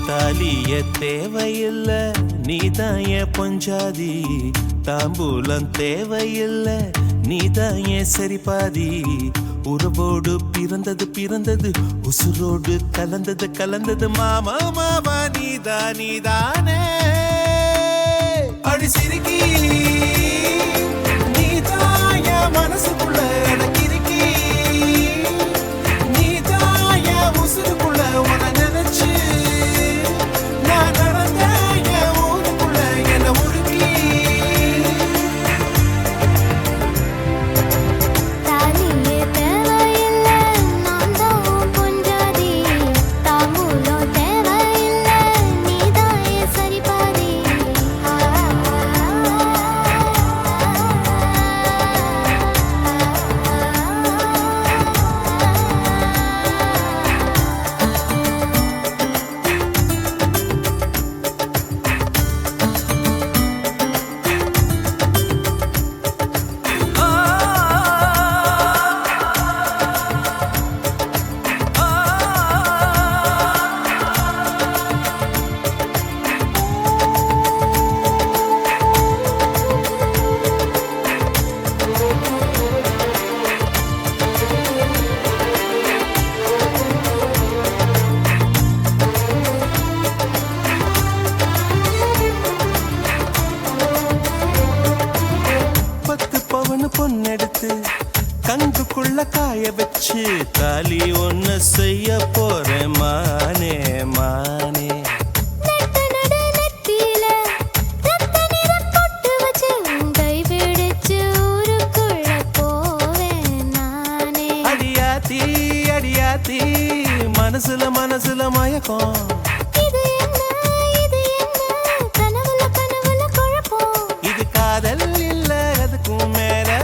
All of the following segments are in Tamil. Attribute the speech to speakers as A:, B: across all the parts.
A: தாலிய தேவையில்ல நீதாய பொஞ்சாதி, தாம்பூலம் தேவையில்ல நீதாய சரிபாதி. உறவோடு பிறந்தது பிறந்தது, உசுரோடு கலந்தது கலந்தது, மாமா மாமா நீதானே. அடி சிரிக்கி நீதாய மனசுக்குள்ள கிறுக்கி, நீதாய உசுருக்குள்ள உன நினைச்சு பொன்னெடுத்து கங்குக்குள்ள காய வச்சு தாலி ஒன்னு செய்ய போறேன் மானே மானே. அடியாத்தி அடியாத்தி மனசுல மனசுல மயக்கம், இது காதல் இல்ல அதுக்கும் மேலதான்.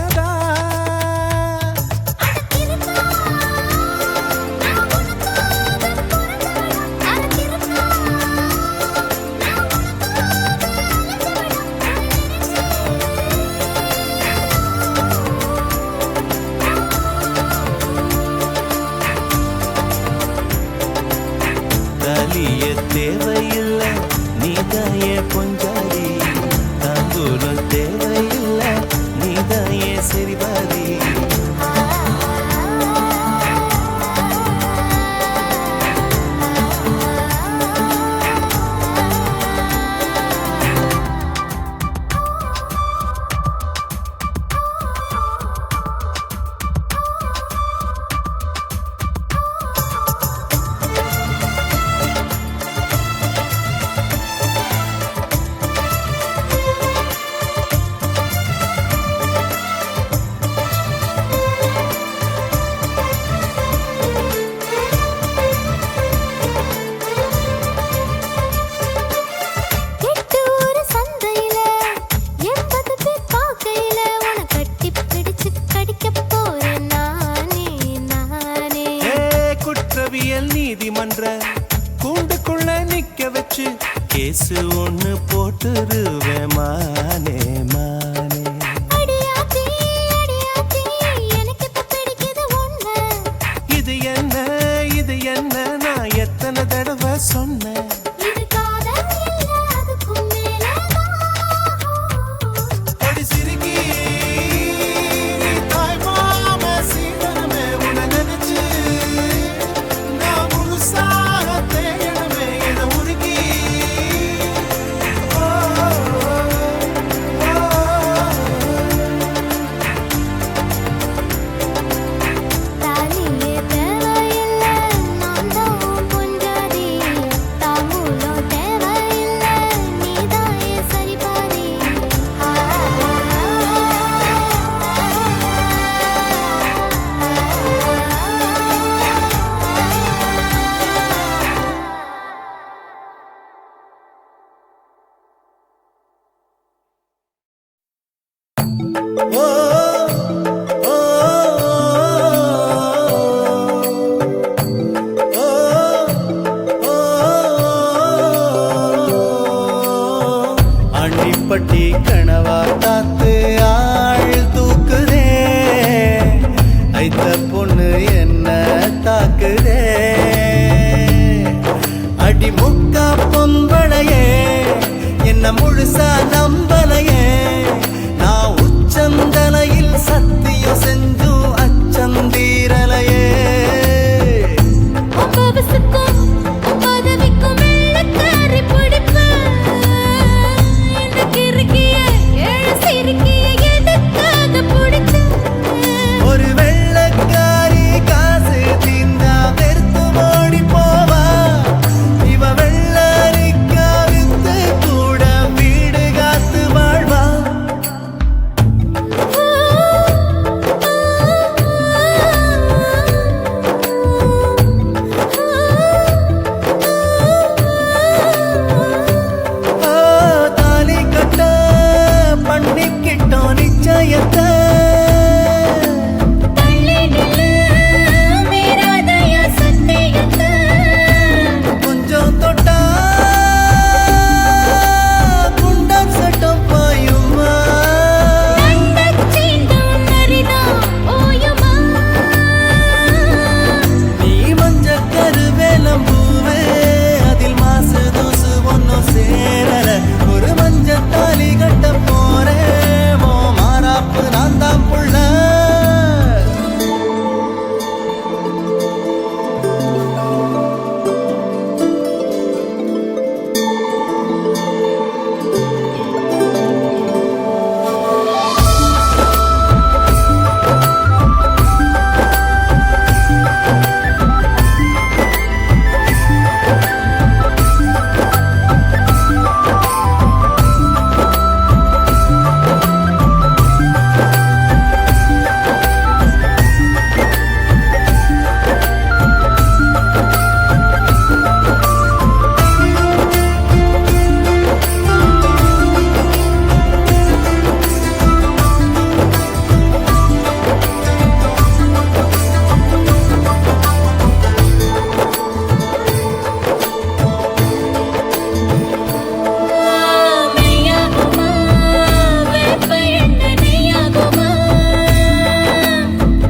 A: தாலிய தேவையில்ல நீதாய பொஞ்சாதி, தாம்பூலம் தேவையில்ல நீதாய சரிபாதி. நீதிமன்ற கூண்டுக்குள்ள நிக்க வச்சு கேசு ஒண்ணு போட்டுருவேன் மானே மானே. இது என்ன இது என்ன நான் எத்தனை தடவை சொன்னேன். ஆண்டிப்பட்டி கனவா காத்து ஆள் தூக்குதே ஐத்த பொண்ணு என்ன தாக்குதே அடி முக்கா பொம்பளையே என்ன முழுசா நம்பலையே நான் உச்சந்தலையில் சத்தியம் செஞ்சும் அச்சந்தீரலையே ஒரு வெள்ளக்காரி காசு தீந்தா வெறுத்து ஓடி போவா இவ வெள்ளரிக்கா வித்து கூட வீடு காத்து வாழ்வா தாலி கட்ட பண்ணிக்கிட்டோம் நிச்சயத்தை கொஞ்சம் தொட்டா குண்டம் சட்டம் பாயுமா நீ மஞ்ச கருவேலம் பூவே அதில் மாசு தூசு ஒன்னும் சேரல ஒரு மஞ்ச தாலி கட்ட போறேன் மோ மாறாப்பு நான் தான் புள்ள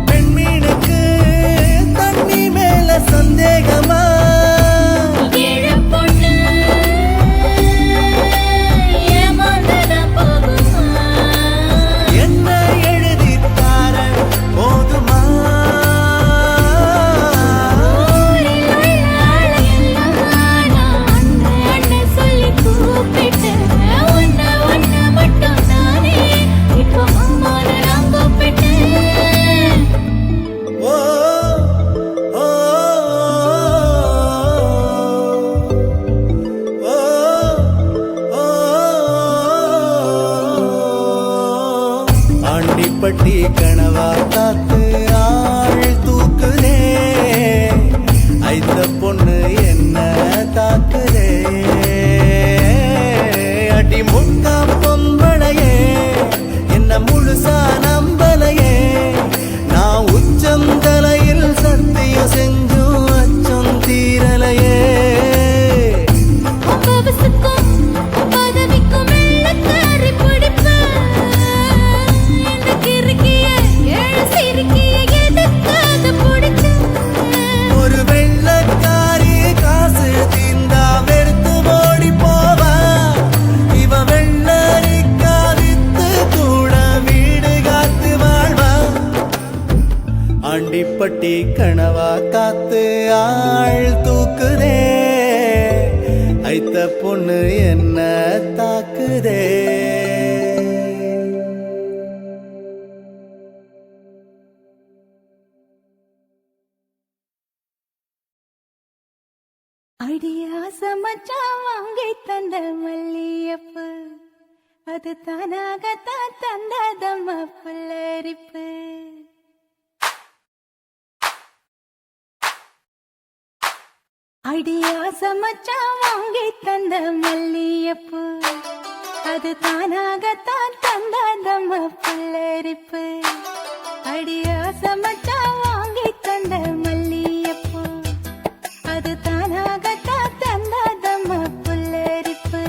A: பெண்மீனுக்கு தண்ணி மேல சந்தேகமா என்ன எழுதித்தார போதுமா ஓ ஓ ஓ ஆண்டிப்பட்டி கனவா காத்து ஆள் தூக்குதே ஐத்த பொண்ணு என்ன தாக்குதே அடி முக்கா பொம்பளையே என்ன முழுசா நம்பலையே நான் உச்சந்தலையில் சத்தியம் செஞ்சும் அச்சம் தீரலையே ஒரு வெள்ளக்காரி காசு தீந்தா வெறுத்து ஓடி போவா இவ வெள்ளரிக்கா வித்து கூட வீடு காத்து வாழ்வா ஆண்டிப்பட்டி கனவா காத்து ஆள் தூக்குதே ஐத்த பொண்ணு என்ன தாக்குதே
B: அடியாச மச்சான் வாங்கி தந்த மல்லியப்பு அது தானாகத்தான் தந்ததம்ம புல்லரிப்பு அடியாச மச்சான் வாங்கி தந்த மல்லியப்பு அது தானாகத்தான் தந்ததம்ம புல்லரிப்பு அடியாச மச்சான் வாங்கி தந்த மல்லியப்பு அது தானாகத்தான் தந்ததம்ம புல்லரிப்பு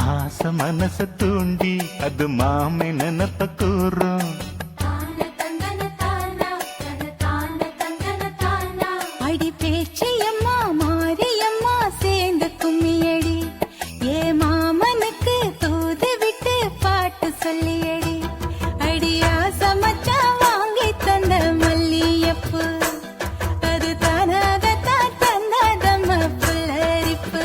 A: ஆசை
C: மனச தூண்டி அது மாமை நினப்ப கூறும்.
B: அடி பேச்சியம்மா மாரியம்மா சேர்ந்து கும்மியடி ஏ மாமனுக்கு தூது விட்டு பாட்டு சொல்லியடி அடியா சமச்சா வாங்கி தந்த மல்லியப்பு அது தானாகத்தான் தந்தாதம்ம புல்லரிப்பு.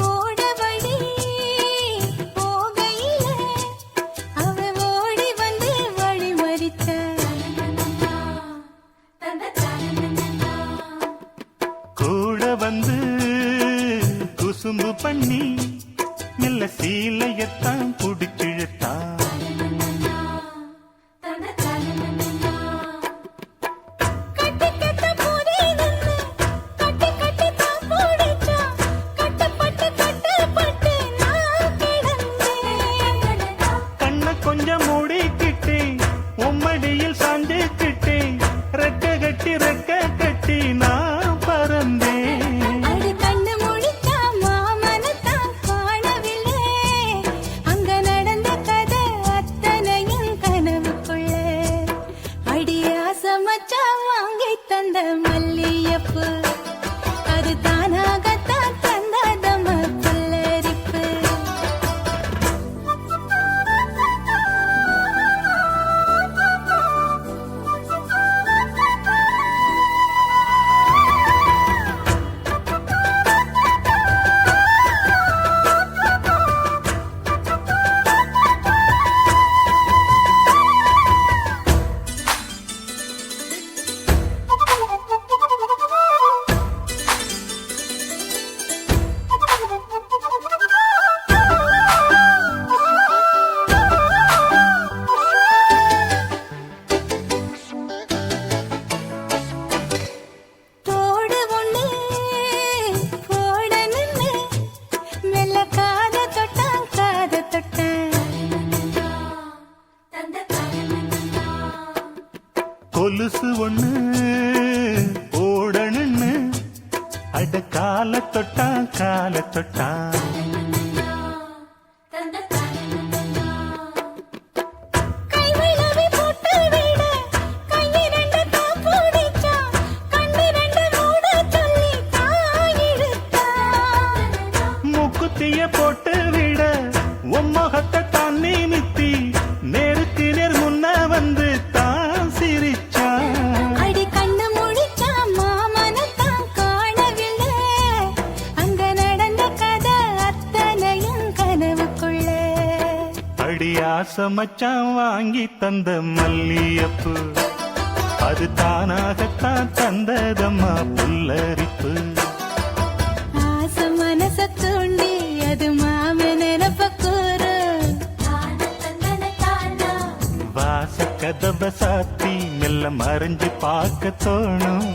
B: ஓடவழி போகையில அவ ஓடி வந்து வழிமறித்த
C: கூட வந்து குசும்பு பண்ணி மெல்ல சீலையத்தான் புடிச்சிழுத்தா.
B: கட்டி கட்ட போதே நின்னு கட்டி கட்டி தான் போடிச்சா கட்டப்பட்டு கட்டப்பட்டு நான் கிடந்தேன்.
C: கண்ண கொஞ்சம் மூடிக்கிட்டே உம்மடியில் சாஞ்சுக்கிட்டே ரெக்க கட்டி நான் பறந்தேன்.
B: அடி கண்ணு முழிச்சா மாமனத்தான் காணவில்லை அங்க நடந்த கதை அத்தனையும் கனவுக்குள்ள அடியா சமச்சா வாங்கி தந்த மல்லியப்பு அது தானாகத்தான் தந்தாதம்ம புல்லரிப்பு. தோடு ஒண்ணு போட நின்னு மெல்ல காத தொட்டான் காத தொட்டான்
C: கொலுசு ஒண்ணு ஓடணுன்னு அட கால தொட்டான்.
B: கை விழவி போட்டு விட கையிரண்டு தான் பூடிச்சா கண்ணிரண்டு மூட சொல்லி தாயிழுத்தான்.
C: மூக்குத்திய போட்டு விட உம்மகத்தை தான் நிமித்தி நேருக்கு நேர் முன்ன வந்து தான் சிரிச்சா.
B: அடி கண்ணு முழிச்சா மாமனத்தான் காணவில்லை அங்க நடந்த கதை அத்தனையும் கனவுக்குள்ள
C: அடி ஆசை மச்சான் வாங்கி தந்த மல்லியப்பு அது தானாகத்தான் தந்ததம்மா புல்லரிப்பு.
B: ஆசை மனச தூண்டி அது மாமன் நினப்ப கூறு
C: வாச கதவ சாத்தி மெல்ல மறைஞ்சு பார்க்க தோணும்.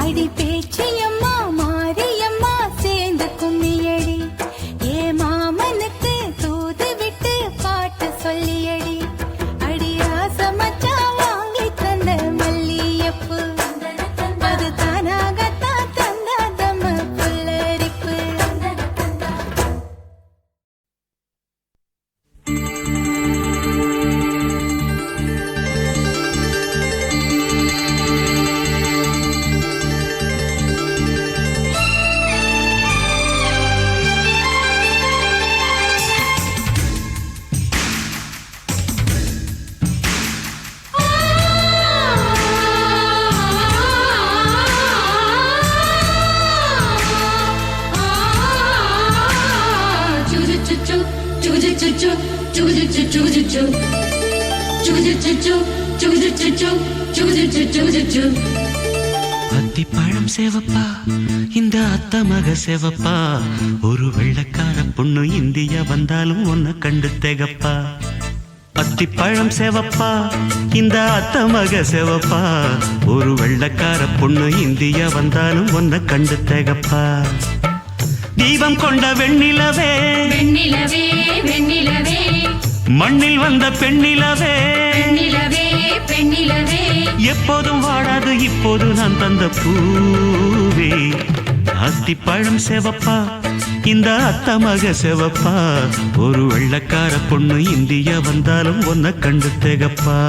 B: அடி பேச்சியம்மா மாரியம்மா சேர்ந்து கும்மியடி ஏ மாமனுக்கு தூது விட்டு பாட்டு சொல்லியடி அடியா சமச்சா வாங்கி தந்த மல்லியப்பு அது தானாகத்தான் தந்தாதம்ம புல்லரிப்பு.
D: அத்திப்பழம் சேவப்பா இந்த அத்த மக சேவப்பா ஒரு வெள்ளக்கார பொண்ணு இந்தியா வந்தாலும் உன்னை கண்டு தேகப்பா அத்திப்பழம் சேவப்பா இந்த அத்த மக சேவப்பா ஒரு வெள்ளக்கார பொண்ணு இந்தியா வந்தாலும் உன்னை கண்டு தேகப்பா தீபம் கொண்ட வெண்ணிலவே
B: வெண்ணிலவே வெண்ணிலவே
D: மண்ணில் வந்த பெண்ணிலவே
B: பெண்ணிலவே பெண்ணிலவே
D: எப்போதும் வாடாது இப்போது நான் தந்த பூவே அத்திப்பழம் சேவப்பா இந்த அத்த மக சேவப்பா ஒரு வெள்ளக்கார பொண்ணு இந்தியா வந்தாலும் உன்னை கண்டு தேகப்பா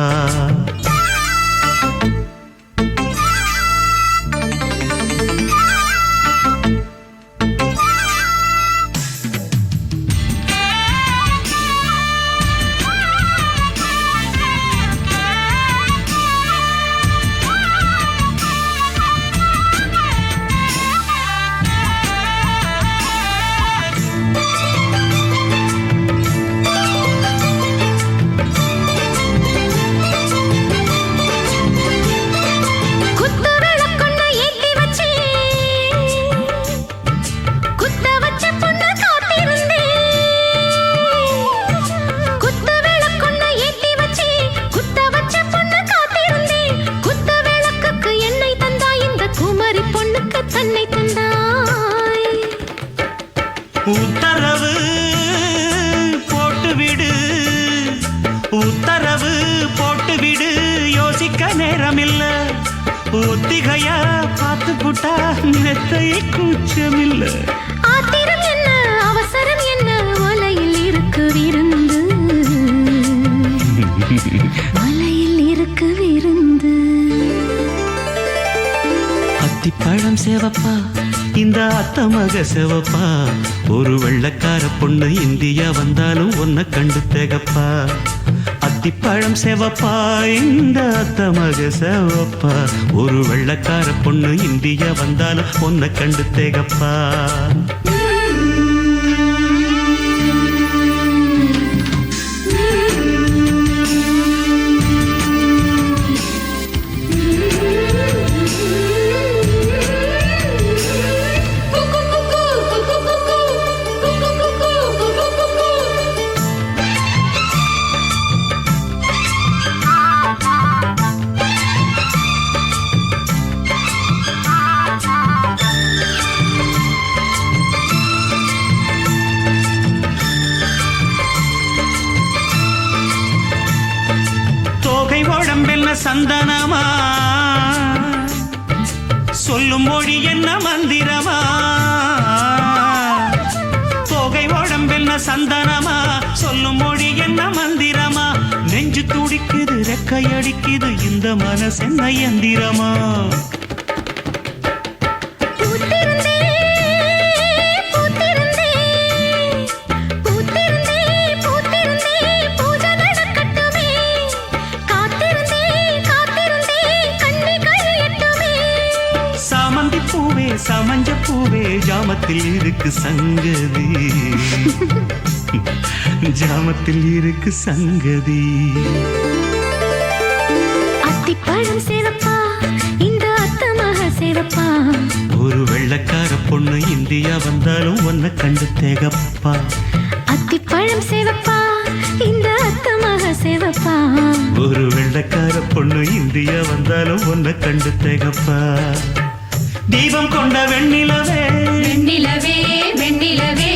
D: உத்தரவு போட்டுவிடு உத்தரவு போட்டுவிடு யோசிக்க நேரமில்ல ஒத்திகையா பார்த்து புட்டா மெத்தை கூச்சமில்ல
B: ஆத்திரம் என்ன அவசரம் என்ன வலையில் இருக்கு விருந்து வலையில் இருக்கு விருந்து
D: அத்திப்பழம் சேவப்பா இந்த அத்த மக சேவப்பா ஒரு வெள்ளக்கார பொண்ணு இந்தியா வந்தாலும் உன்னை கண்டு தேகப்பா அத்திப்பழம் சேவப்பா இந்த அத்த மக சேவப்பா ஒரு வெள்ளக்கார பொண்ணு இந்தியா வந்தாலும் உன்னை கண்டு தேகப்பா சந்தனமா சொல்லும் மொழி என்ன மந்திரமா தோகை உடம்பென்ன சந்தனமா சொல்லும் மொழி என்ன மந்திரமா நெஞ்சு துடிக்குது ரெக்கையடிக்குது இந்த மனசு என்ன எந்திரமா சமஞ்ச பூவே ஜாமத்தில் இருக்கு சங்கதி ஜாமத்தில் இருக்கு சங்கதி
B: அத்திப்பழம் சேவப்பா இந்த அத்த மக சேவப்பா
D: ஒரு வெள்ளக்கார பொண்ணு இந்தியா வந்தாலும் உன்னை கண்டு தேகப்பா
B: அத்திப்பழம் சேவப்பா இந்த அத்த மக சேவப்பா
D: ஒரு வெள்ளக்கார பொண்ணு இந்தியா வந்தாலும் உன்னை கண்டு தேகப்பா தீபம் கொண்ட வெண்ணிலவே
B: வெண்ணிலவே வெண்ணிலவே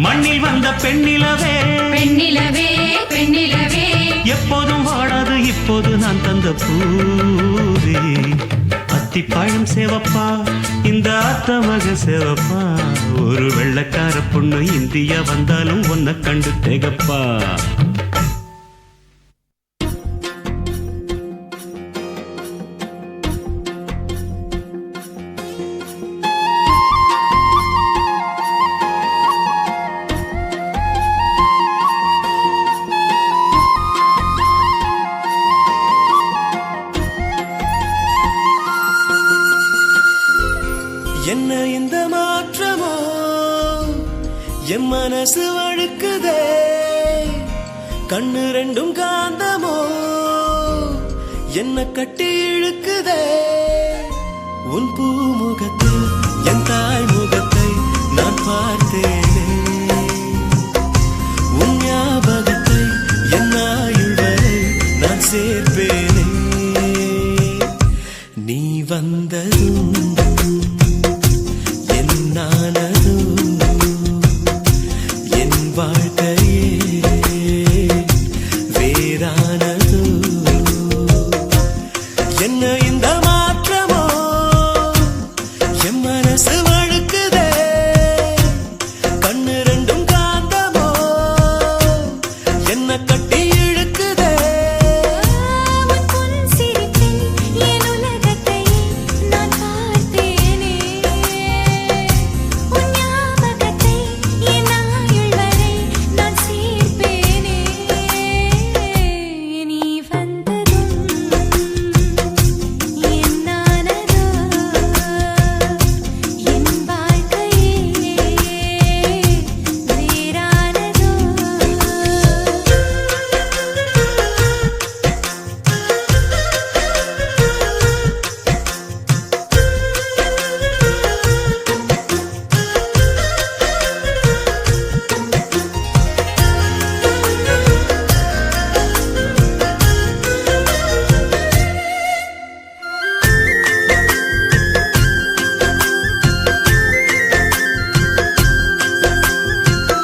D: மண்ணில் வந்த பெண்ணிலவே
B: பெண்ணிலவே பெண்ணிலவே
D: எப்போதும் வாடாது இப்போது நான் தந்த பூவே அத்திப்பழம் சேவப்பா இந்த அத்த மக சேவப்பா ஒரு வெள்ளக்கார பொண்ணு இந்தியா வந்தாலும் உன்னை கண்டு தேகப்பா
A: என்ன இந்த மாற்றமோ என் மனசு வழுக்குதே கண்ணு ரெண்டும் காந்தமோ என்ன கட்டி இழுக்குதே உன் பூமுகத்தில் என் தாய் முகத்தை நான் பார்த்தேனே உன் ஞாபகத்தை என் ஆயுள் வரை நான் சேர்ப்பேனே நீ வந்ததும் என்னானதும் என் வாழ்க்கையே வேறானதோ என்ன இந்த மாற்றமோ என் மனசு வழுக்குதே கண்ணு ரெண்டும் காந்தமோ என்ன கட்டி இழுக்குதே
B: உன் பொன் சிரிப்பில் என் உலகத்தை நான் பார்த்தேனே உன் ஞாபகத்தை என் ஆயுள் வரை நான் சேர்ப்பேனே நீ வந்ததும் என்னானதோ என் வாழ்க்கையே வேறானதோ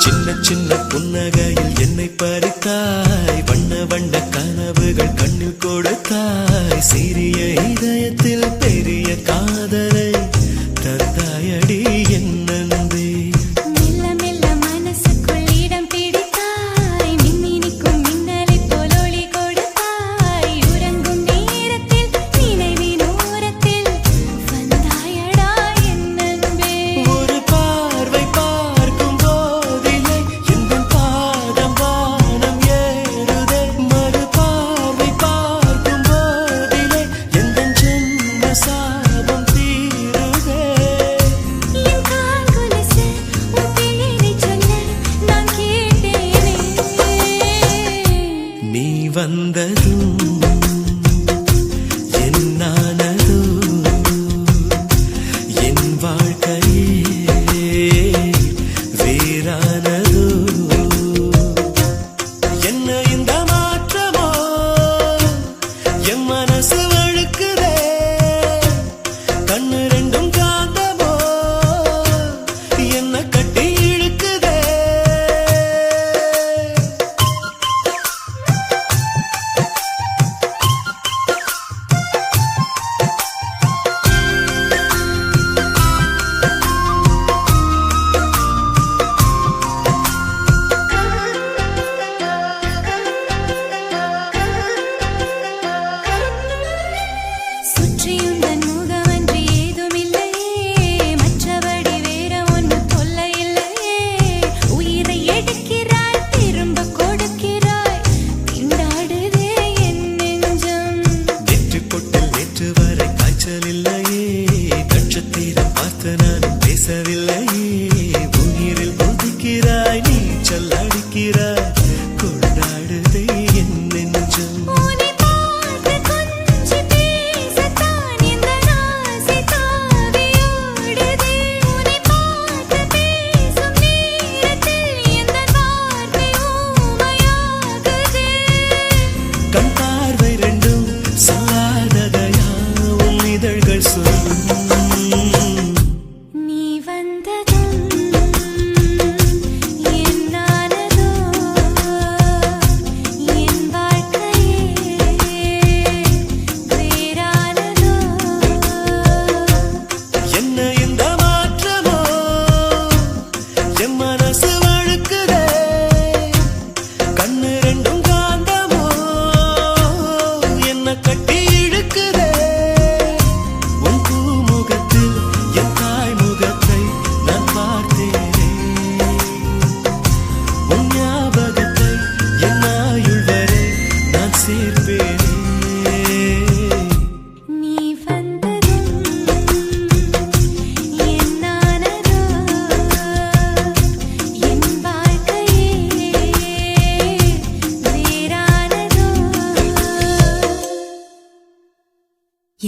A: சின்ன சின்ன புன்னகையில் என்னை பறித்தாய் வண்ண வண்ண கனவுகள் கண்ணில் கொடுத்தாய் சிறிய இதயத்தில் பெரிய காதலை தந்தாயடி என் நன்றி
B: மெல்ல மெல்ல மனசுக்குள் இடம் பிடித்தாய் மின்னினிக்கும் மின்னலைப் போல் ஒளி கொடுத்தாய் உறங்கும் நேரத்தில் நினைவின் ஓரத்தில் வந்தாயடா என் அன்பே
A: ஒரு பார்வை பார்க்கும் போதிலே எந்த பாதம் வானம் ஏறுதே மறு பார்வை பார்க்கும் போதிலே எந்த ஜென்ம சாபம் தீருதே
B: என் கால் கொலுசு உன் பெயரைச் சொல்ல நான் கேட்டேனே
A: நீ வந்ததும் என்னானதோ என் வாழ்க்கையே வேறானதோ என்ன இந்த மாற்றமோ என் மனசு வழுக்குதே கண்ணு ரெண்டும் காந்தமோ என்ன கட்டி இழுக்குதே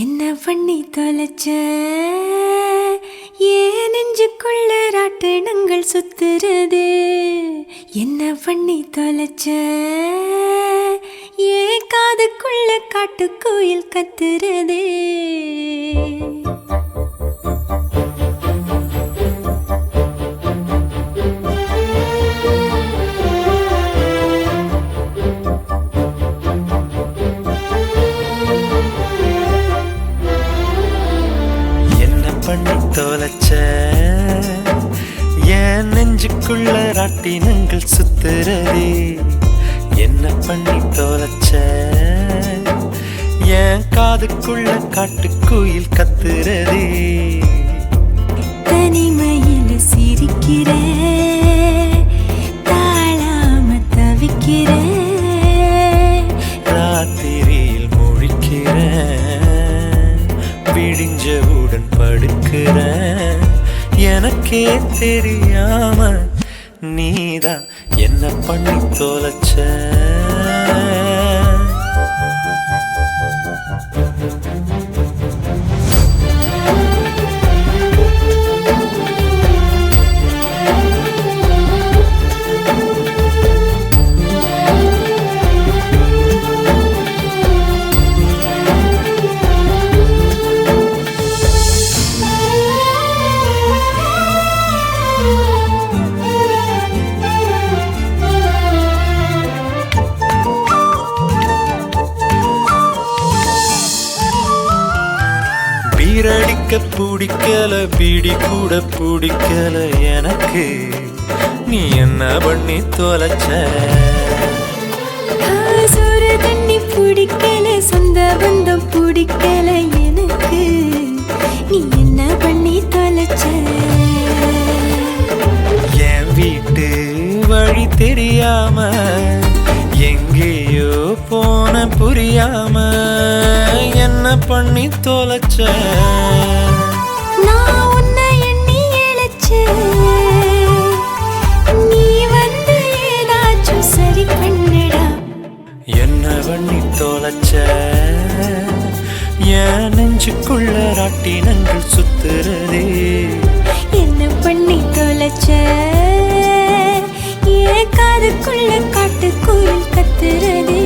B: என்ன பண்ணி தொலைச்ச ஏன் நெஞ்சுக்குள்ள ராட்டினங்கள் சுத்துறது என்ன பண்ணி தொலைச்ச ஏன் காதுக்குள்ள காட்டுக்குயில் கத்துறது
A: பண்ணி தொலைச்ச என் நெஞ்சுக்குள்ள ராட்டினங்கள் சுத்துறதே என்ன பண்ணி தொலைச்ச என் காதுக்குள்ள காட்டுக்குயில் கத்துறதே
B: தனிமையில சிரிக்கிற தாழாம தவிக்கிற
A: ராத்திரியில் முழிக்கிற விடிஞ்சவுடன் படுக்கிற எனக்கே தெரியாம நீதான் என்ன பண்ணி தொலைச்ச பீரடிக்க பிடிக்கல பீடி கூட பிடிக்கல எனக்கு நீ என்ன பண்ணி தொலைச்ச
B: சோறு தண்ணி பிடிக்கல சொந்த பந்தம் பிடிக்கல எனக்கு நீ என்ன பண்ணி தொலைச்ச
A: என் வீட்டு வழி தெரியாம எங்கேயோ போன புரியாம என்ன பண்ணி தொலைச்ச
B: நான் உன்னை எண்ணி இழைச்சேன் நீ வந்து ஏதாச்சும் சரி பண்ணுடா
A: என்ன பண்ணி தொலைச்ச என் நெஞ்சுக்குள்ள ராட்டினங்கள் சுத்துறதே
B: என்ன பண்ணி தொலைச்ச ஏன் காதுக்குள்ள காட்டுக்குயில் கத்துறதே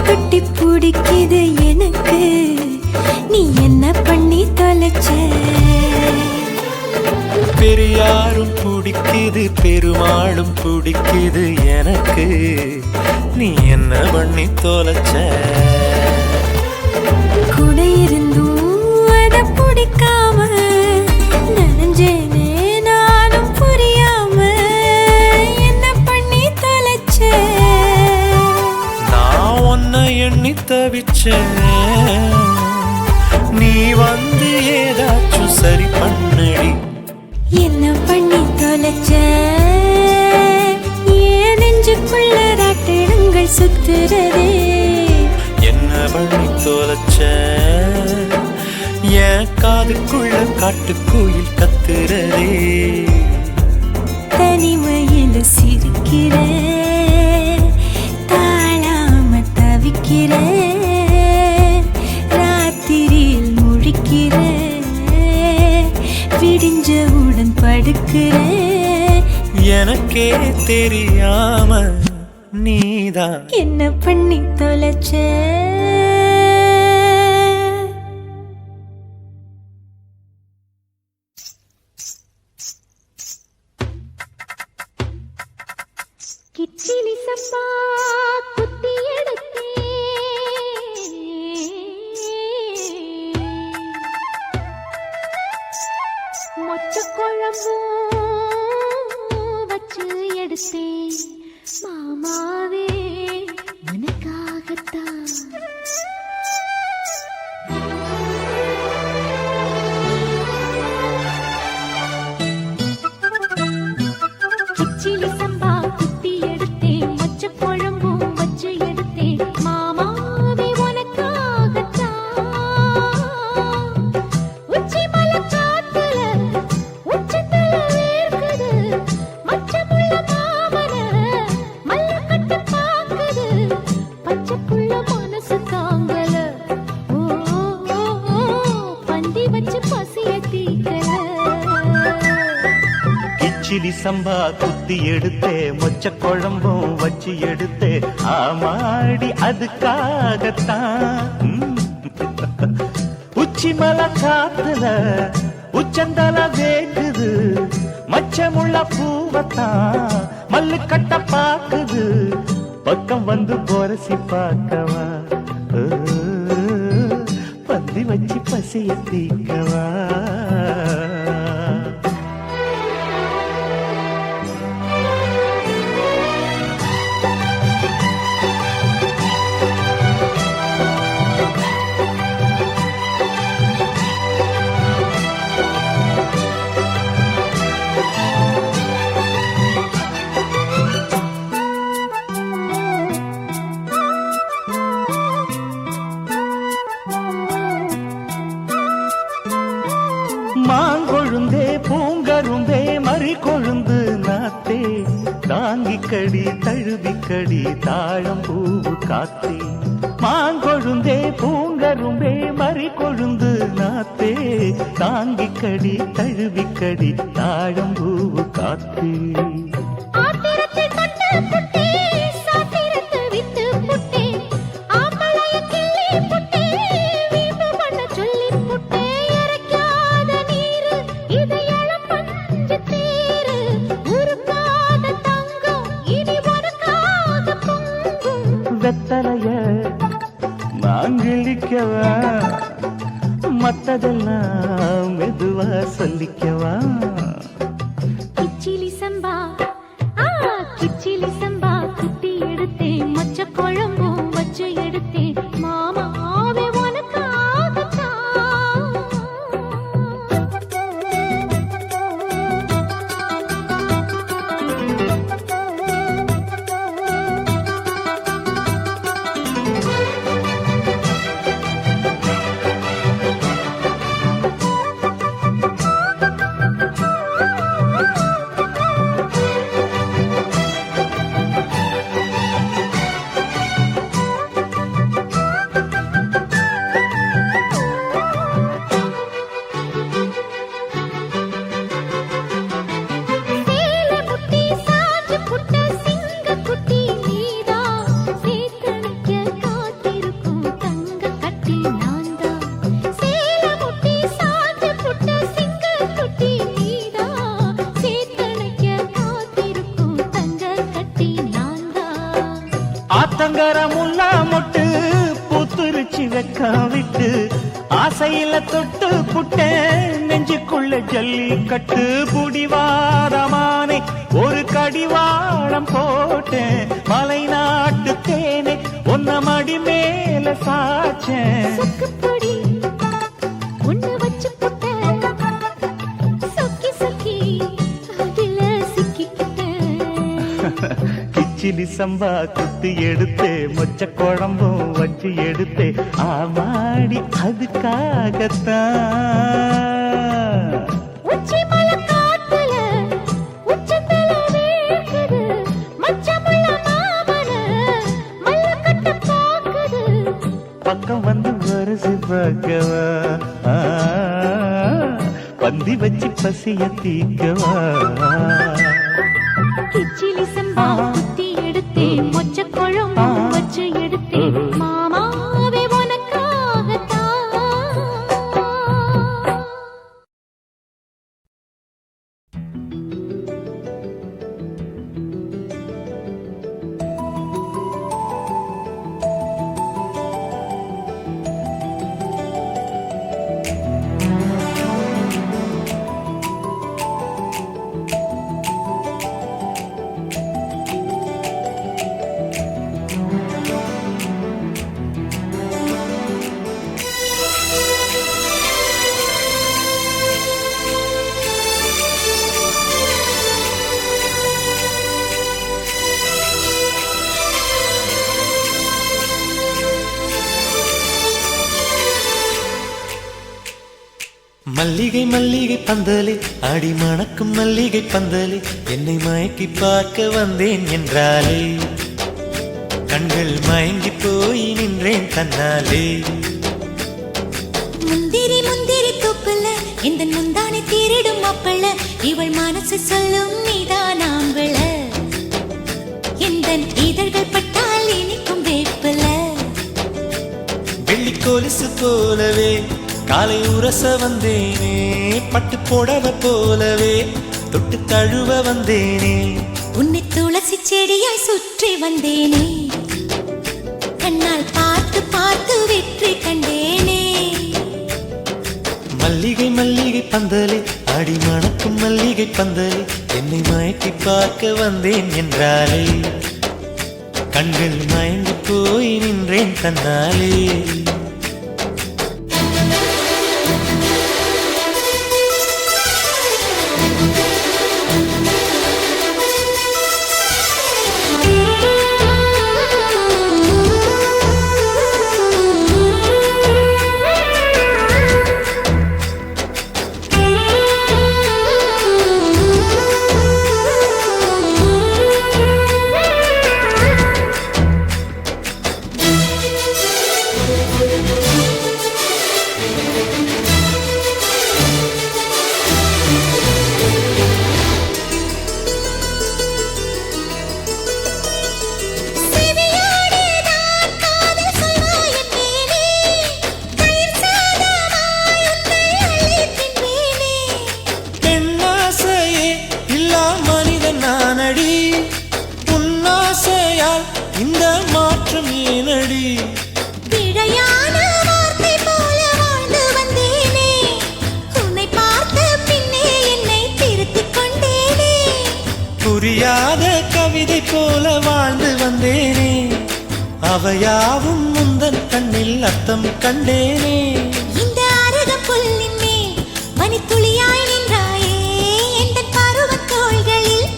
B: தொட்டி பிடிக்குது எனக்கு நீ என்ன பண்ணி தொலைச்ச
A: பெரியாரும் பிடிக்குது பெருமாளும் பிடிக்குது எனக்கு நீ என்ன பண்ணி தொலைச்ச
B: கூட இருந்தும் அத பிடிக்காம நனைஞ்சேனே நானும் புரியாம என்ன பண்ணி தொலைச்ச
A: எண்ணி தவிச்ச நீ வந்து ஏதாச்சும் சரி பண்ணடி
B: என்ன பண்ணி தொலைச்ச ஏன் நெஞ்சுக்குள்ள ராட்டினங்கள் சுத்துறதே
A: என்ன பண்ணி தொலைச்ச என் காதுக்குள்ள காட்டுக்குயில் கத்துறதே
B: தனிமையில சிரிக்கிற ராத்திரியில் முழிக்கிற விடிஞ்சவுடன் படுக்கிற
A: எனக்கே தெரியாம நீதான்
B: என்ன பண்ணி தொலைச்ச கிச்சிலி சப்பா குத்தி எடுத்தே மொச்ச குழம்பும் வச்சு எடுத்தே மாமாவே உனக்காகத்தான்
C: சம்பா குத்தி எடுத்தே மொச்ச குழம்பும் வச்சு எடுத்தே ஆமாடி அதுக்காகத்தான் உச்சி மலை காத்துல உச்சந்தல வேக்குது மச்சமுள்ள பூவத்தான் மல்லு கட்ட பாக்குது பக்கம் வந்து போரசி பார்க்கவா பந்தி வச்சு பசிய தீக்கவா மாங்கொழுந்தே பூங்கருந்தே மறி கொழுந்து நாத்தே தாங்கிக்கடி தழுவிக்கடி தாழம் பூவு காத்தே மாங்கொழுந்தே பூங்கரும்பே மறி கொழுந்து நாத்தே தாங்கிக்கடி தழுவிக்கடி தாழம் பூவு காத்தே வெத்தலைய மாங்கிழிக்கவா மத்ததெல்லாம் மெதுவா சொல்லிக்கவா
B: கிச்சிலி சம்பா கிச்சிலி சம்பா குட்டி எடுத்தேன் மொச்ச குழம்பும் வச்சு எடுத்தேன் மாமாவே
C: ஆத்தங்கரமுல்லா மொட்டு பூத்துருச்சி வெக்கா விட்டு ஆசையில தொட்டு புட்டேன் நெஞ்சுக்குள்ள ஜல்லி கட்டு புடிவாரமானே ஒரு கடிவாளம் போட்டேன் மலை நாட்டு தேனே ஒன்ன மடி மேல சாச்சேன் கிச்சிலி சம்பா குத்தி எடுத்தே மொச்ச குழம்பும் வச்சு எடுத்தே ஆமாடி அதுக்காகத்தான் பக்கம் வந்து வருசி பார்க்கவா பந்தி வச்சு பசிய தீக்கவா
B: கிச்சிலி சம்பா குத்தி எடுத்தேன் மொச்ச குழம்பும் வச்சு எடுத்தேன் மாமாவே
E: மல்லிகை மல்லிகை பந்தலே ஆடி மணக்கும் மல்லிகை பந்தலே என்னை மயக்கி பார்க்க வந்தேன் என்றாலே கண்கள் மயங்கி போய் நின்றேன் தன்னாலே
B: முந்திரி முந்திரி தூப்புல இந்த முந்தானை தீரிடும் மாப்பிள்ள இவள் மனசு சொல்லும் நீதான் ஆம்பள இந்த இதழ்கள் பட்டால் இனிக்கும் வேப்பில
E: வெள்ளி கொலுசு போலவே காலை உரச வந்தேனே பட்டு புடவ போலவே தொட்டு தழுவ வந்தேனே
B: உன்னை துளசி செடியாய் சுற்றி வந்தேனே கண்ணால் பார்த்து பார்த்து வெற்றி கண்டேனே
E: மல்லிகை மல்லிகை பந்தலே அடி மணக்கும் மல்லிகை பந்தலே என்னை மயக்கி பார்க்க வந்தேன் என்றாலே கண்கள் மயங்கி போய் நின்றேன் தன்னாலே இந்த மாற்றம் ஏனடி
B: பிழையான வார்த்தை போல வாழ்ந்து வந்தேனே உன்னை பார்த்த பின்னே என்னை திருத்திக் கொண்டேனே
E: புரியாத கவிதை போல வாழ்ந்து வந்தேனே அவையாவும் முந்தன் கண்ணில் அர்த்தம் கண்டேனே
B: இந்த அரக புல்லின் மேல் பனித்துளியாய் நின்றாயே எந்த பருவத் தோள்களில்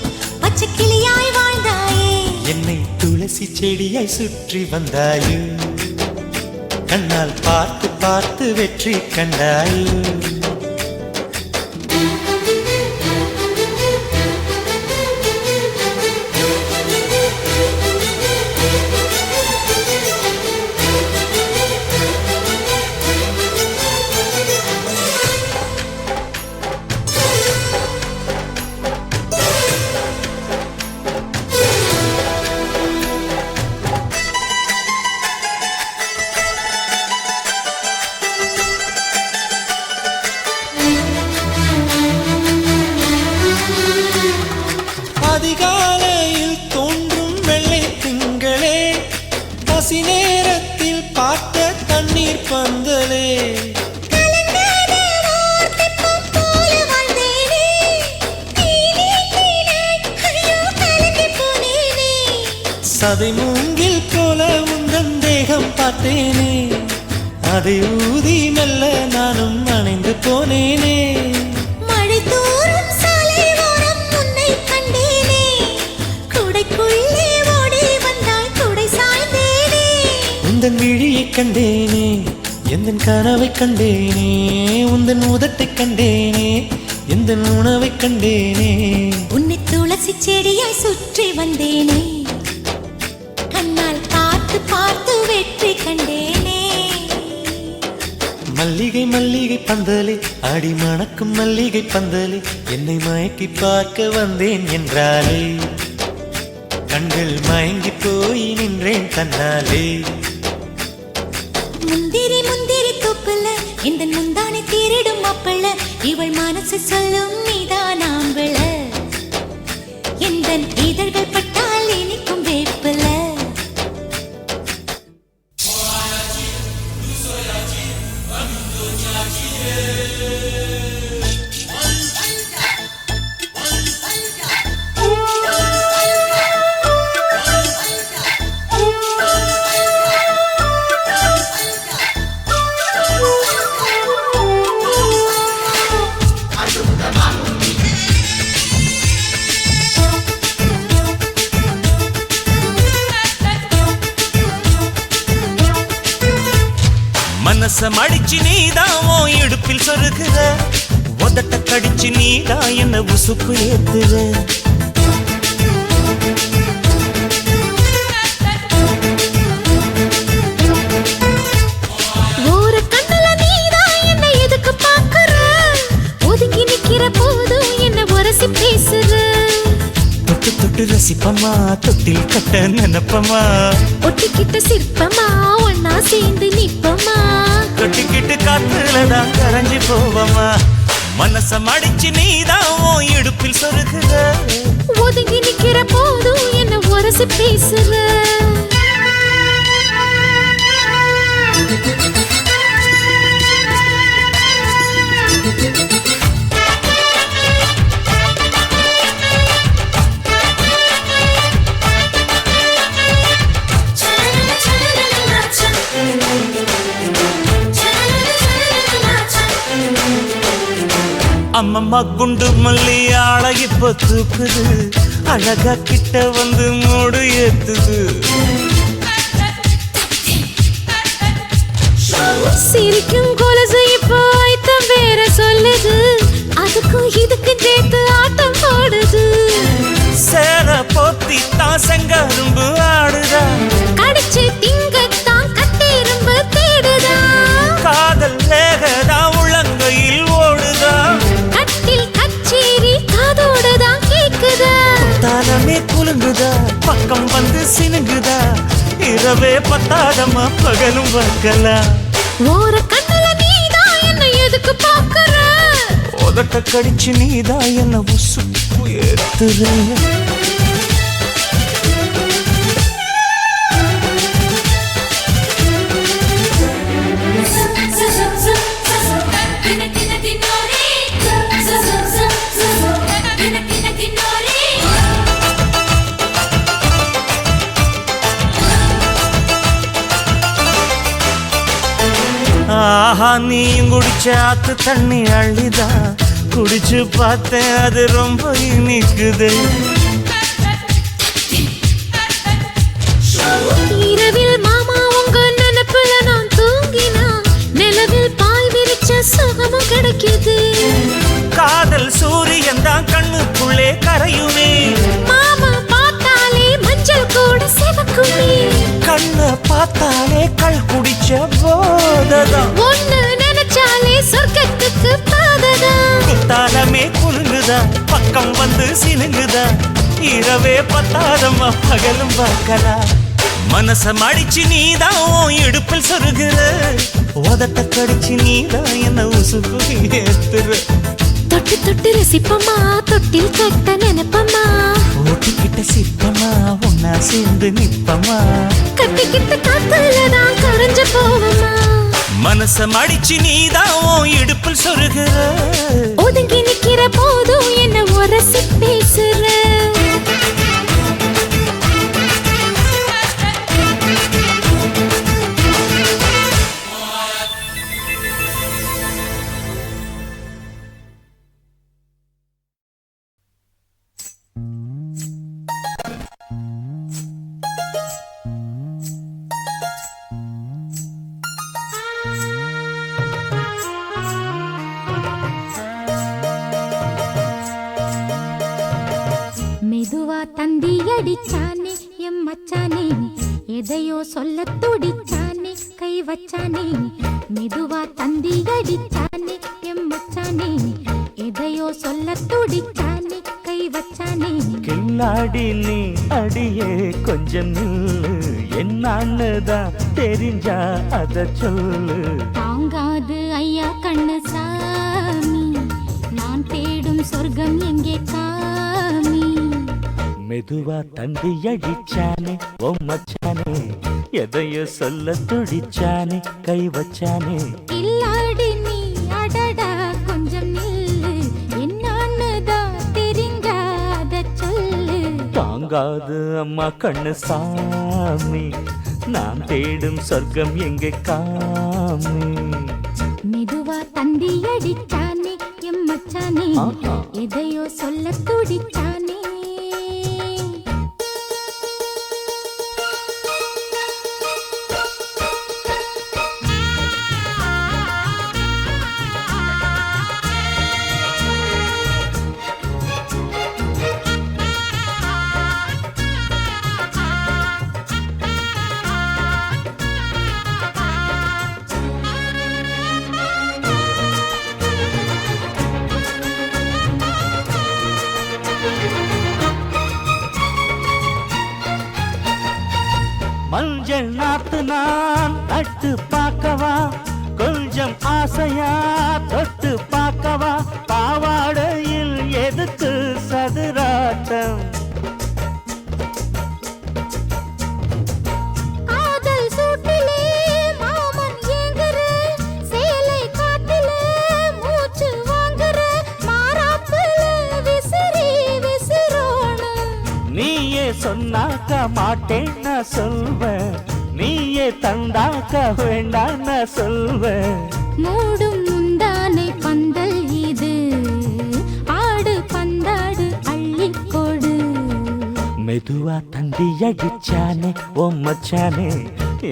B: பச்சை கிளியாய் வாழ்ந்தாயே
E: என்னை துளசி செடியாய் சுற்றி வந்தாயோ கண்ணால் பார்த்து பார்த்து வெற்றி கண்டாயோ அதிகாலையில் தோன்றும் வெள்ளை திங்களே பசி நேரத்தில் பார்த்த தண்ணீர் பந்தலே சதை மூங்கில் போல உந்தன் தேகம் பார்த்தேனே அதை ஊதி மெல்ல நானும் அணைந்து போனேனே
B: மழை தூரும் சாலை ஓரம் உன்னை கண்டேனே குடைக்குள்ளே ஓடி வந்தாய் குடை சாய்ந்தேனே
E: உந்தன் விழியை கண்டேனே எந்தன் கனவை கண்டேனே உந்தன் உதட்டை கண்டேனே எந்தன் உணவை கண்டேனே
B: உன்னை துளசி செடியாய் சுற்றி வந்தேனே கண்ணால் பார்த்து பார்த்து வெற்றி கண்டேனே
E: மல்லிகை மல்லிகை பந்தலே அடி மணக்கும் மல்லிகை பந்தலே என்னை மயக்கி பார்க்க வந்தேன் என்றாலே கண்கள் மயங்கி போய் நின்றேன் தன்னாலே
B: முந்திரி முந்திரி தூப்புல இந்த முந்தானை தீரிடும் மாப்பிள்ள இவள் மனசு சொல்லும் நீதான் ஆம்பள எந்த இதழ்கள் பட்டால் இனிக்கும் வேப்பில
D: மனச மடிச்சு நீதான் உன் இடுப்பில் சொருகுற உதட்ட கடிச்சு நீதான் என்ன உசுப்பு ஏத்துற
B: ஒரு கண்ணுல நீதான்
E: ரசிப்பமா தொட்டில் கட்ட நினைப்பமா
B: ஒட்டிக்கிட்ட சிற்பமா ஒன்னா சேர்ந்து நிப்பமா
E: கட்டிக்கிட்டு காத்துலதான் கரைஞ்சு போவமா மனச மடிச்சு நீதான் உன் இடுப்பில் சொருகுற
B: ஒதுங்கி நிக்கிற போதும் என்ன உரசி பேசுற
E: அம்மம்மா குண்டு மல்லி ஆள இப்ப தூக்குது அழகா கிட்ட வந்து மூடு ஏத்துது
B: சிரிக்கும் கொலசு இப்போ ஐத்தம் வேற சொல்லுது அதுக்கும் இதுக்கு சேர்த்து ஆட்டம் போடுது
E: சேர போத்தி தான் செங்கரும்பு ஆடுதா
B: கடிச்சு திங்கத்தான் கட்டெரும்பு தேடுதா
E: காதல் லேகதா உள்ளங்கையில் ஓடுதா
B: கட்டில் கச்சேரி காதோடுதான் கேக்குதா
E: தானமே குலுங்குதா பக்கம் வந்து சினுங்குதா இரவே பத்தாதமா பகலும் வக்கலா
B: ஓர கண்ணுல நீதான் என்ன எதுக்கு பாக்குற
E: உதட்ட கடிச்சு நீதான் என்ன உசுப்பு ஏத்துற ஆஹா நீயும் குடிச்ச ஆத்து தண்ணி அள்ளிதா குடிச்சு பார்த்தேன் அது ரொம்ப இனிக்குது
B: இரவில் மாமா உங்க நினைப்புல நான் தூங்கினா நிலவில் பாய் விரிச்ச சுகமும் கிடைக்குது
E: காதல் சூரியன் தான் கண்ணுக்குள்ளே கரையுமே
B: மாமா பார்த்தாலே மஞ்சள் கூட சிவக்குமே
E: கண்ணை பார்த்தாலே கள் குடிச்ச போததான்
B: ஒண்ணு நினைச்சாலே சொர்க்கத்துக்கு பாததான்
E: குத்தாலமே குலுங்குதா பக்கம் வந்து சினுங்குதா இரவே பத்தாதம்மா பகலும் பார்க்கலா மனச மடிச்சு நீதான் உன் இடுப்பில் சொருகுற உதட்ட கடிச்சு நீதான் என்ன உசுப்பு ஏத்துற
B: தொட்டு தொட்டு ரசிப்பமா தொட்டில் கட்ட நினைப்பமா
E: ஓட்டிக்கிட்ட சிற்பமா ஒன்னா சேர்ந்து நிப்பமா
B: கட்டிக்கிட்ட காத்துலதான் கரைஞ்சு போவமா
E: மனச மடிச்சு நீதான் உன் இடுப்பில் சொருகுற
B: ஒதுங்கி நிக்கிற போதும் என்ன உரசி பேசுற மெதுவா தந்தி அடிச்சானே எம் மச்சானே எதையோ சொல்ல துடிச்சானே கை வச்சானே மெதுவா தந்தி அடிச்சானே எம் மச்சானே எதையோ சொல்ல துடிச்சானே கை வச்சானே
C: கில்லாடி நீ அடியே கொஞ்சம் நில்லு என்னான்னுதான் தெரிஞ்சா அத சொல்லு
B: தாங்காது ஐயா கண்ணு சாமி நான் தேடும் சொர்க்கம் எங்கே காமி
C: மெதுவா தந்தி அடிச்சானே ஓ மச்சானே எதையோ சொல்ல துடிச்சானே கை வச்சானே
B: இல்லாடி நீ அடடா கொஞ்சம் நில்லு என்னான்னுதான் தெரிஞ்சாத சொல்லு
C: தாங்காது அம்மா கண்ணு சாமி நான் தேடும் சொர்க்கம் எங்கே காமி
B: மெதுவா தந்தி அடிச்சானே எம் மச்சானே
C: ஆஹா.
B: எதையோ சொல்ல துடிச்சானே
C: நாத்து நான் நட்டு பார்க்கவா, கொஞ்சம் ஆசையா தொட்டு பார்க்கவா, பாவாடையில் எதுக்கு சதுராட்டம்?
B: காதல் சூட்டிலே மாமன் ஏங்குற, சேலை காட்டிலே மூச்சு வாங்குற, மாறாப்புல விசிறி விசிறோணும்.
C: நீயே சொன்னாக்க மாட்டேன் நான் சொல்வேன், நீயே தந்தாக்க வேண்டாம் நான் சொல்வேன்.
B: மூடும் முந்தானை பந்தல் இது, ஆடு பந்தாடு அள்ளிக்கொடு.
C: மெதுவா தந்தி அடிச்சானே ஓ மச்சானே,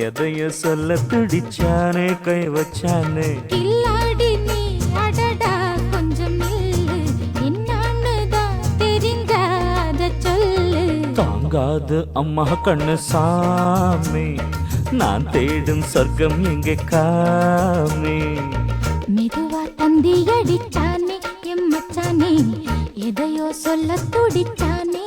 C: எதையும் சொல்ல துடிச்சானே கை வச்சானே.
B: கில்லாடி நீ அடடா கொஞ்சம் நில்லு, என்னான்னு தான் தெரிஞ்சாத சொல்லு.
C: தாங்காது அம்மா கண்ணு சாமி, நான் தேடும் சொர்க்கம் எங்கே காமி.
B: மெதுவா தந்தி அடிச்சானே எம் மச்சானே, எதையோ சொல்ல துடிச்சானே.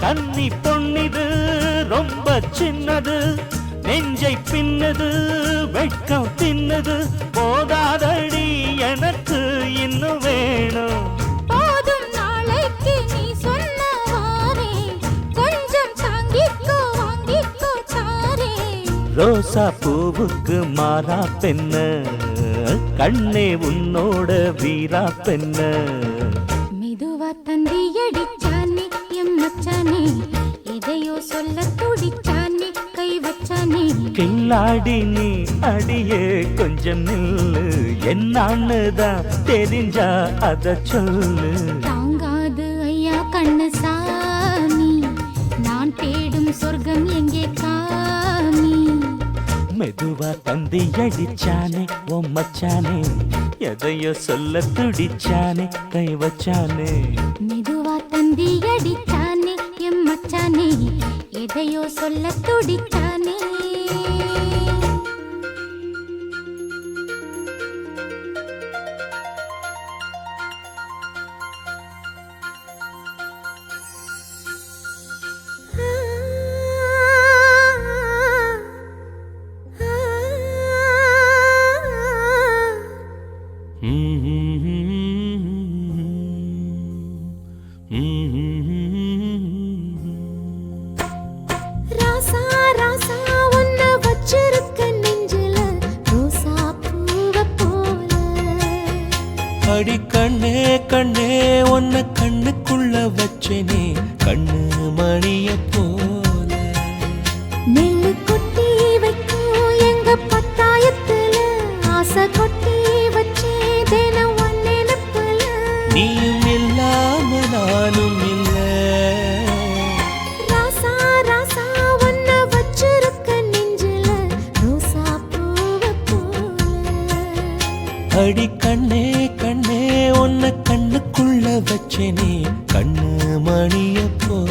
C: கன்னி பொன்னிது ரொம்ப சின்னது, நெஞ்சை பின்னது வெட்கம் தின்னது, போதாதடி எனக்கு இன்னும் வேணும்.
B: போதும் நாளைக்கு நீ சொன்னவாரே, கொஞ்சம் தாங்கிக்கோ வாங்கிக்கோ தாரே.
C: ரோசா பூவுக்கு மாறா பெண்ண, கண்ணே உன்னோட வீரா பெண்ண.
B: மெதுவா தந்தி அடிச்சானே எம் மச்சானே, எதையோ சொல்ல துடிச்சானே கை வச்சானே.
C: கில்லாடி நீ அடியே கொஞ்சம் நில்லு, என்னான்னு தான் தெரிஞ்சா அத சொல்லு.
B: தாங்காது ஐயா கண்ணு சாமி, நான் தேடும் சொர்க்கம் எங்கே காமி.
C: மெதுவா தந்தி அடிச்சானே ஓ மச்சானே, எதையோ சொல்ல துடிச்சானே கை வச்சானே.
B: மெதுவா தந்தி அடிச்சானே எம் மச்சானே, எதையோ சொல்ல துடிச்சானே. ராசா ராசா உன்னை வச்சிருக்க நெஞ்சில ரோசா பூவ போல.
E: அடி கண்ணே கண்ணே உன்னை கண்ணுக்குள்ள வச்சேனே கண்ணு மணிய போல.
B: நெல்லு கொட்டி வைக்கும் எங்க பத்தாயத்துல, ஆசை கொட்டி வச்சே தினம் உன் நினைப்புல.
E: நீயும் இல்லாம நானும் இல்ல.
B: ராசா ராசா உன்னை வச்சிருக்க நெஞ்சில ரோசா பூவ போல.
E: அடி கண்ணே கண்ணே உன்னை கண்ணுக்குள்ள வச்சேனே கண்ணு மணிய போல.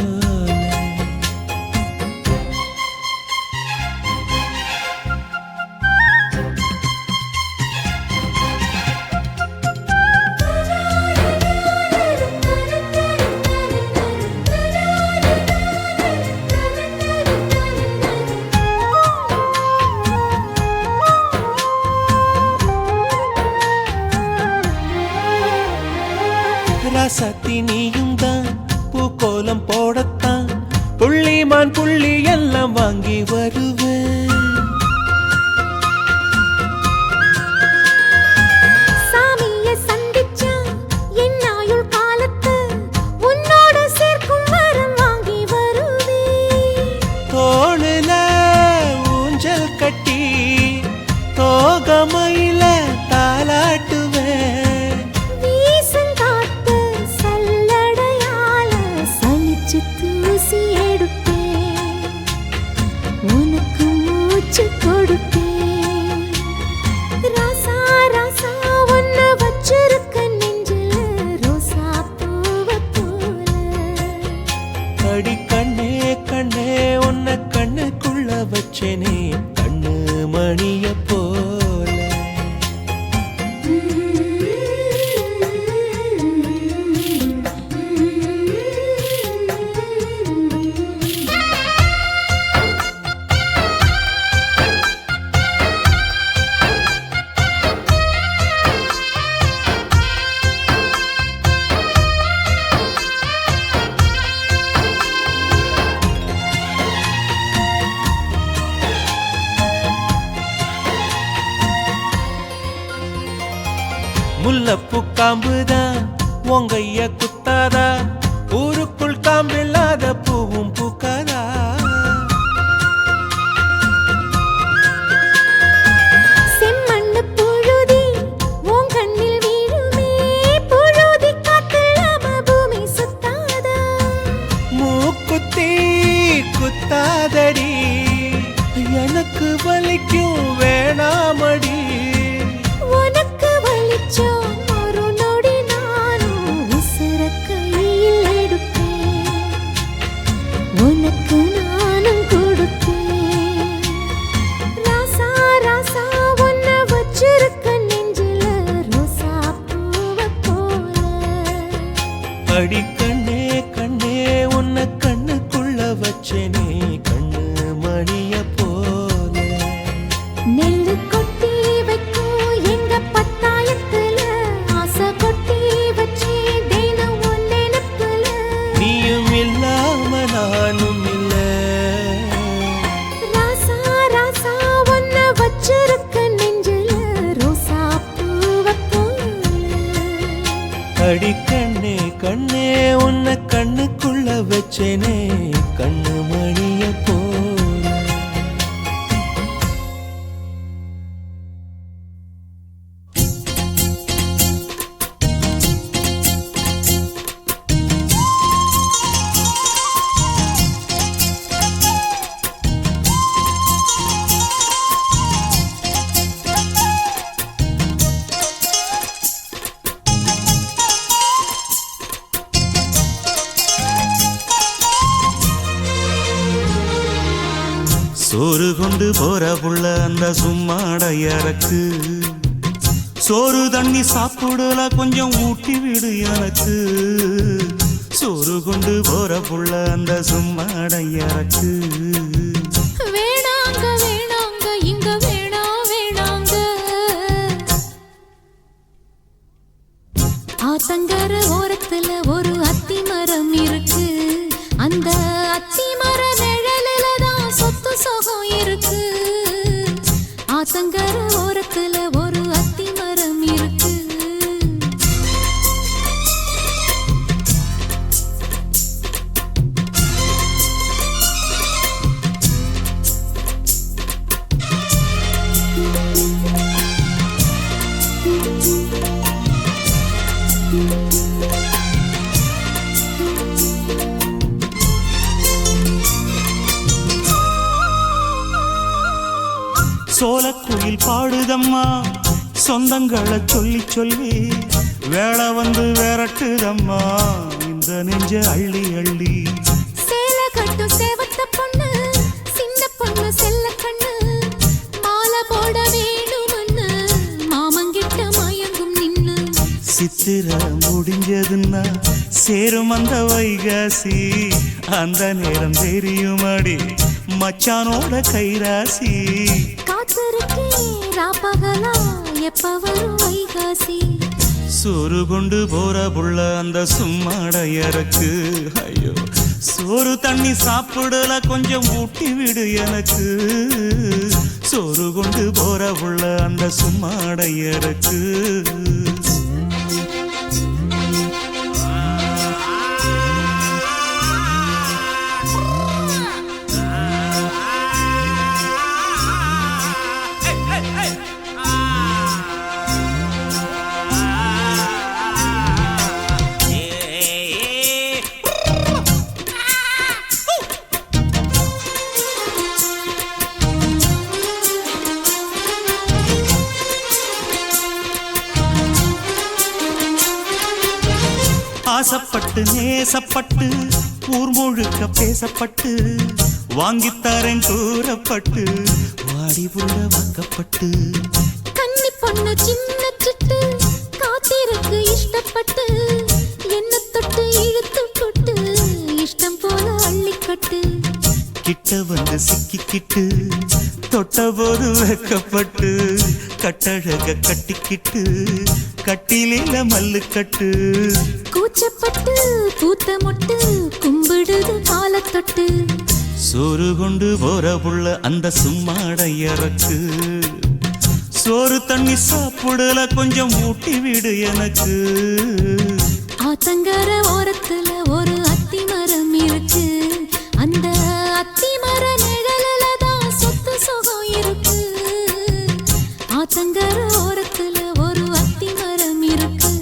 E: ராசாத்தி நீயும் தான் பூக்கோலம் போடத்தான், புள்ளிமான் புள்ளி எல்லாம் வாங்கி வருவேன்.
B: சாமிய சந்திச்சா என் ஆயுள் காலத்து, உன்னோட வச்சு கொடுப்பேன். ராசா ராசா ஒன்ன வச்சிருக்க நெஞ்சில ரோசா பூவை போல.
E: அடி கண்ணே கண்ணே உன்னை கண்ணுக்குள்ள வச்சேனே கண்ணு மணிய போல. முல்லப்பூ காம்புதான் உங்கைய குத்தாதா, ஊருக்குள் காம்பில்லாத பூவும் பூக்காதா.
B: செம்மண்ணு புழுதி உன் கண்ணில் வீழுமே, புழுதி காத்தில்லாம பூமி சுத்தாதா.
E: மூக்குத்தி குத்தாதடி, எனக்கு வலிக்கும் வேணாமடி.
B: உனக்கு வலிச்சோம் ஒரு நொடி நானும் உசுர கையில் எடுப்பேன், உனக்கு நானும் கொடுப்பேன். ராசா ராசா ஒன்ன வச்சிருக்க நெஞ்சில ரோசா பூவை போல.
E: அடி கண்ணே கண்ணே உன்னை கண்ணுக்குள்ள வச்சேனே கண்ணு மணிய போல.
B: நெல்லு கொட்டி வைக்கும் எங்க பத்தாயத்துல, ஆசை கொட்டி வச்சு தினம் உன் நினைப்புல.
E: நீயும் இல்லாம நானும் இல்ல.
B: ராசா ராசா ஒன்ன வச்சிருக்க நெஞ்சில ரோசா பூவை போல.
E: அடி கண்ணே கண்ணே உன்னை கண்ணுக்குள்ள வச்சேனே கண்ணு மணிய போல. சோறு கொண்டு போற புள்ள அந்த சும்மாடையறக்கு, சோறு தண்ணி சாப்பிடல கொஞ்சம் ஊட்டி விடு எனக்கு. சோறு கொண்டு போற புள்ள அந்த சும்மாடையறக்கு.
B: வேணாங்க வேணாங்க இங்க வேணா வேணாங்க. ஆத்தங்கர ஓரத்துல ஒரு அத்தி மரம் இருக்கு, அந்த அத்தி மர நிழலில தான் சொத்து சுகம் இருக்கு. ஆத்தங்கர ஓரத்துல ஒரு அத்தி மரம் இருக்கு.
D: சோலக்குயில் பாடுதம்மா சொந்தங்களை சொல்லி சொல்லி, வேளை வந்து விரட்டுதம்மா இந்த நெஞ்ச அள்ளி அள்ளி.
B: சேலை கட்டும் சேவத்த பொண்ணு, சின்ன பொண்ணு செல்ல கண்ணு, மாலை போட வேணுமன்னு மாமங்கிட்ட மயங்கும் நின்னு.
D: சித்திர முடிஞ்சதுன்னா சேரும் அந்த வைகாசி, அந்த நேரம் தெரியுமாடி மச்சானோட கைராசி.
B: காத்திருக்கேன் ராப்பகலா எப்ப வரும் வைகாசி.
D: சோறு கொண்டு போற புள்ள அந்த சும்மாடையறக்கு. ஐயோ சோறு தண்ணி சாப்பிடல கொஞ்சம் ஊட்டி விடு எனக்கு. சோறு கொண்டு போற புள்ள அந்த சும்மாடையறக்கு.
C: ஆசப்பட்டு நேசப்பட்டு ஊர் முழுக்க பேசப்பட்டு வாங்கித்தரேன் கூறப்பட்டு வாடி உள்ள வாக்கப்பட்டு
B: கன்னி பொண்ணு சின்ன சிட்டு காத்திருக்கு இஷ்டப்பட்டு என்ன தொட்டு இழுத்து போட்டு இஷ்டம் போல அள்ளிக்கட்டு
C: கிட்ட வந்து சிக்கிக்கிட்டு தொட்ட போது வைக்கப்பட்டு கட்டழக கட்டிக்கிட்டு கட்டிலில மல்லு கட்டு
B: கூச்சப்பட்டு பூத்த முட்டு கும்பிடுது காலத்தொட்டு
C: சோறு கொண்டு போற புள்ள அந்த சும்மாட இறக்கு சோறு தண்ணி சாப்பிடல கொஞ்சம் ஊட்டி விடு எனக்கு
B: ஆத்தங்கர ஓரத்துல ஒரு அத்தி மரம் இருக்கு அந்த அத்தி மர நிழலில தான் சொத்து சுகம் இருக்கு ஆத்தங்கர ஓரத்துல ஒரு அத்தி மரம் இருக்கு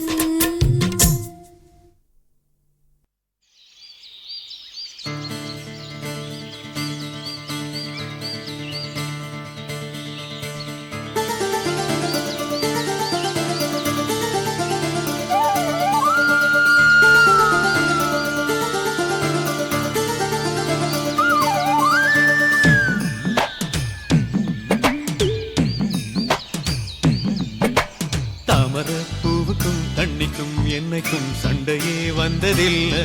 E: தாமர பூவுக்கும் தண்ணிக்கும் என்னைக்கும் சண்டையே வந்ததில்லை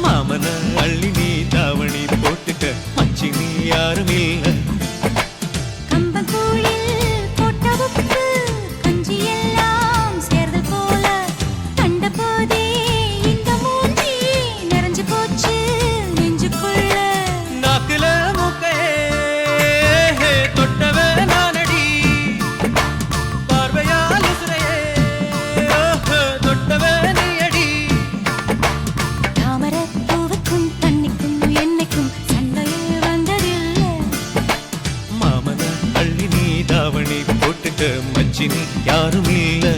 E: மாமன அள்ளி நீ தாவணி போட்டுக்க மச்சி நீ யாரும் இல்லை
B: கம்பங்கூழில் போட்ட உப்பு கஞ்சி எல்லாம் சேர்ந்து போல கண்ட போதே இந்த மூஞ்சி நிறைஞ்சு போச்சு நெஞ்சுக்குள்ள
E: நாக்குல மூக்கே தொட்டவ நானடி பார்வையால் உசுரையே தொட்டவ நீயடி
B: தாமரை பூவுக்கும் தண்ணிக்கும் என்னைக்கும் சண்டையே வந்ததில்லை
E: மாமன அள்ளி நீ தாவணி போட்டுக்க மச்சி நீ யாரும் இல்லை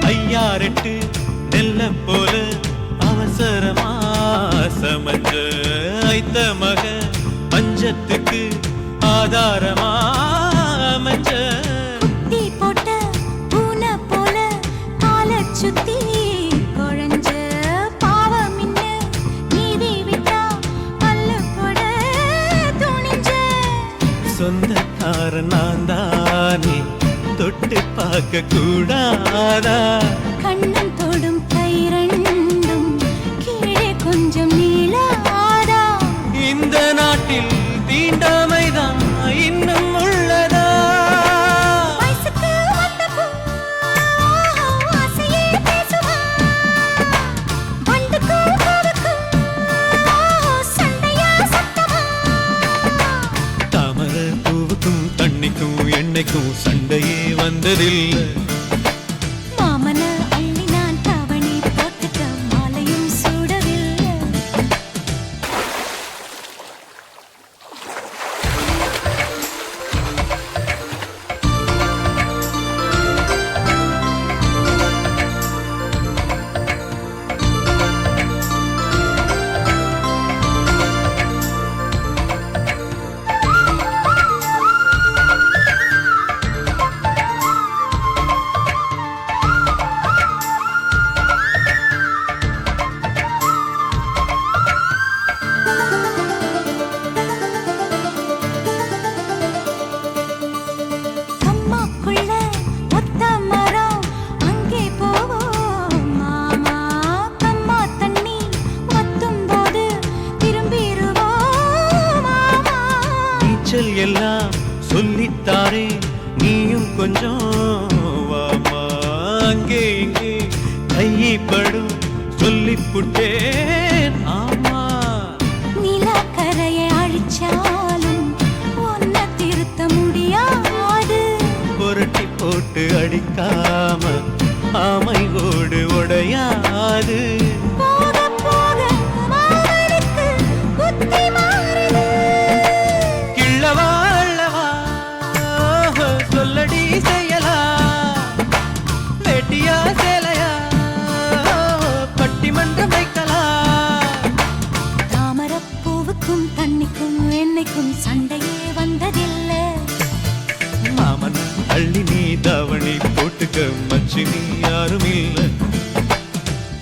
E: ஐயாரெட்டு நெல்ல போல அவசரமா சமஞ்ச ஐத்த மக பஞ்சத்துக்கு ஆதாரமா அமைஞ்ச
B: குட்டி போட்ட பூனை போல காலை சுத்தி குழஞ்ச பாவம் இன்ன நீதி விட்டா பல்லு போட துணிஞ்ச
E: சொந்தக்கார நான் தானே தொட்டு பார்க்க கூடாதா
B: கண்ணன் தொடும் கை ரெண்டும் கீழே கொஞ்சம் நீளாதா
E: இந்த நாட்டில் தீண்டாமைதான் இன்னும் உள்ளதா
B: வயசுக்கு வந்த பூ ஆசையே பேசுவா வண்டுக்கும் பூவுக்கும் சண்டையா சத்தமா
E: தாமர பூவுக்கும் தண்ணிக்கும் எண்ணெய்க்கும் சண்டையே வந்ததில்லை
B: மாமன அள்ளி நான் தாவணி போட்டுக்க மாலையும் சூடவில்லை அம்மாக்குள்ள ஒத்த மரம் அங்கே போவோம் மாமா கம்மா தண்ணி வத்தும் போது திரும்பிடுவோம் மாமா
E: நீச்சல் எல்லாம் சொல்லித்தாரே நீயும் கொஞ்சம் வாமா அங்கே இங்கே கைப்படும் சொல்லிப்புட்டேன் ஆமா
B: நிலக்கரையை அழிச்சாலும் ஒன்ன திருத்த முடியாது
E: புரட்டி போட்டு அடிக்காம ஆமை ஓடு உடையா
B: தண்ணிக்கும் தண்ணிக்கும் என்னைக்கும் சண்டையே வந்ததில்லை.
E: மாமன் அள்ளி நீ தாவணி போட்டுக்க மச்சி நீ யாரும் இல்ல.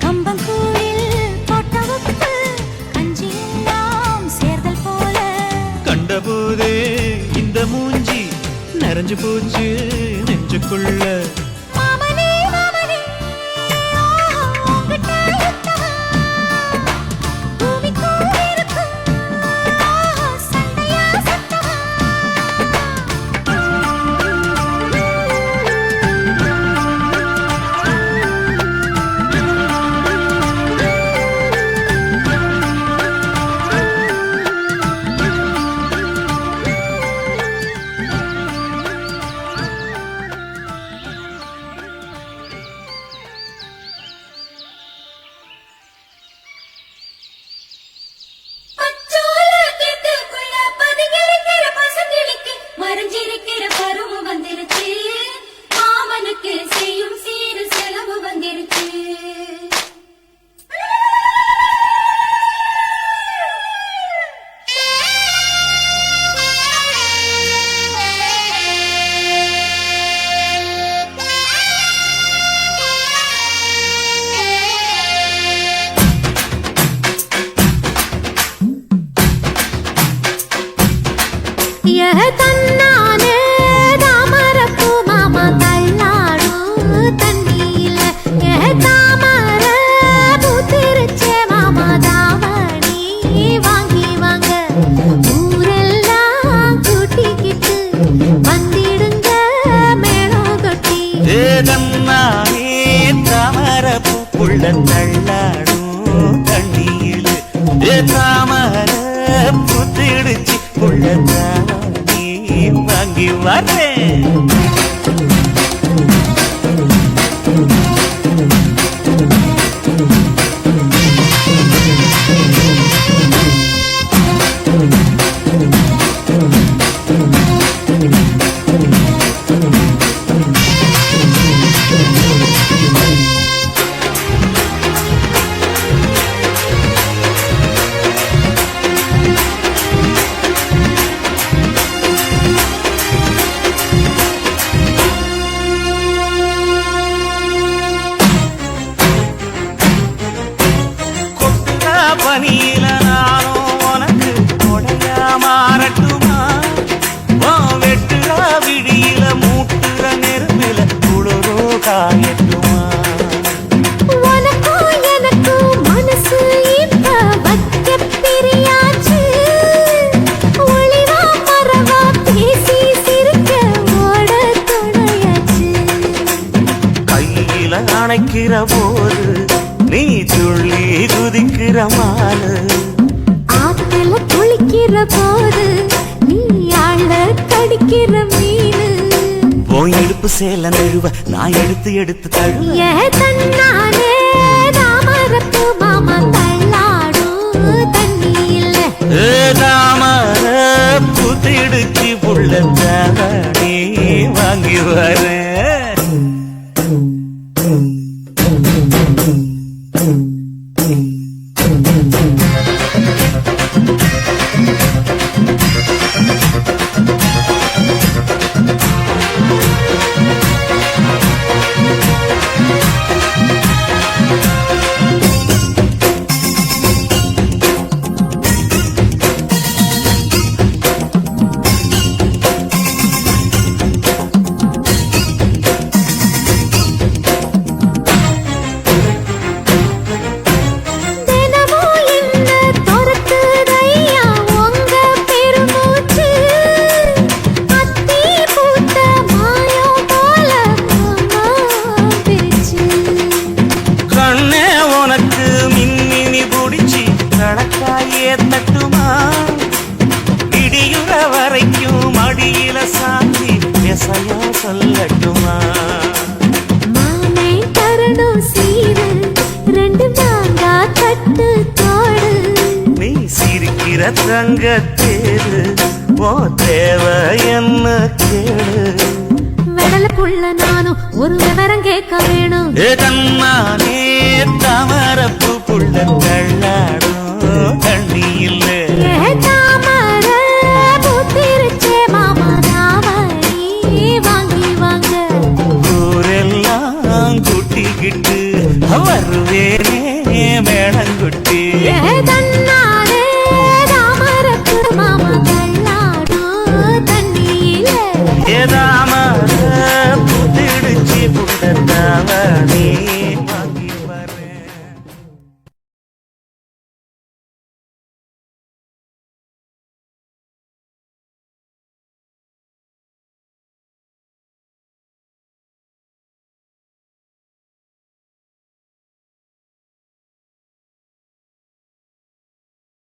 B: கம்பங்கூழில் போட்ட உப்பு கஞ்சி எல்லாம் சேர்தல் போல
E: கண்டபோதே இந்த மூஞ்சி நிறைஞ்சு போச்சு நெஞ்சுக்குள்ள.
B: மாமனே மாமனே உங்கிட்ட யுத்தமா பூமிக்கும் இருக்கும் சண்டையா சத்தமா. பச்சோல கேட்டுக்குள்ள பதுங்கிருக்கிற பசங்களுக்கு மறைஞ்சிருக்கிற பருவம் வந்துருச்சு. மாமனுக்கு செய்யும் சீரு செலவு வந்துருச்சு. தன்னானே தாமரப்பூ மாமா தள்ளாடும் தண்ணியில தாமர பூத்திருச்சே மாமா தாவணி வாங்கி வாங்க ஊரெல்லாம் கூட்டிக்கிட்டு வந்திடுங்க மேளம் கொட்டி.
C: ஏதன்னானே தாமரப்பூ புள்ள தள்ளாடும் தண்ணியில் தாமர புத்திடுச்சு புள்ள நீ வாங்கி வரேன். பனியில நானும் உனக்கு கொடையா மாறட்டுமா? வெட்டுற விடியில மூட்டுற நெருப்பில குளிரோ காயட்டுமா?
B: உனக்கும் எனக்கும் மனசு இப்ப வைக்க பிரியாச்சு. ஒளிவா மறவா பேசி சிரிக்க ஓட துணையாச்சு.
C: கையில அணைக்கிற போது நீ துள்ளி குதிக்கிற மாலு.
B: ஆத்துல குளிக்கிற போது நீ ஆள கடிக்கிற மீனு.
C: போய் எடுப்பு சேல நழுவ நான் எடுத்து எடுத்து தழுவ.
B: ஏ தன்னானே தாமரப்பூ மாமா தள்ளாடும் தண்ணியில
C: தாமர புத்திடுச்சு புள்ள தாவணி வாங்கி வரேன். விவசாயா சொல்லட்டுமா?
B: மாமே தரணும் சீரு, ரெண்டு மாங்கா கட்டு தோடு.
C: நீ சிரிக்கிற தங்கத்தேரு, ஓ தேவை என்ன கேடு.
B: வெடலுக்குள்ள நானும் ஒரு விவரம் கேட்க வேணும்.
C: தன்னானே தாமரப்பு புள்ள தள்ளாடும் தண்ணி இல்லை.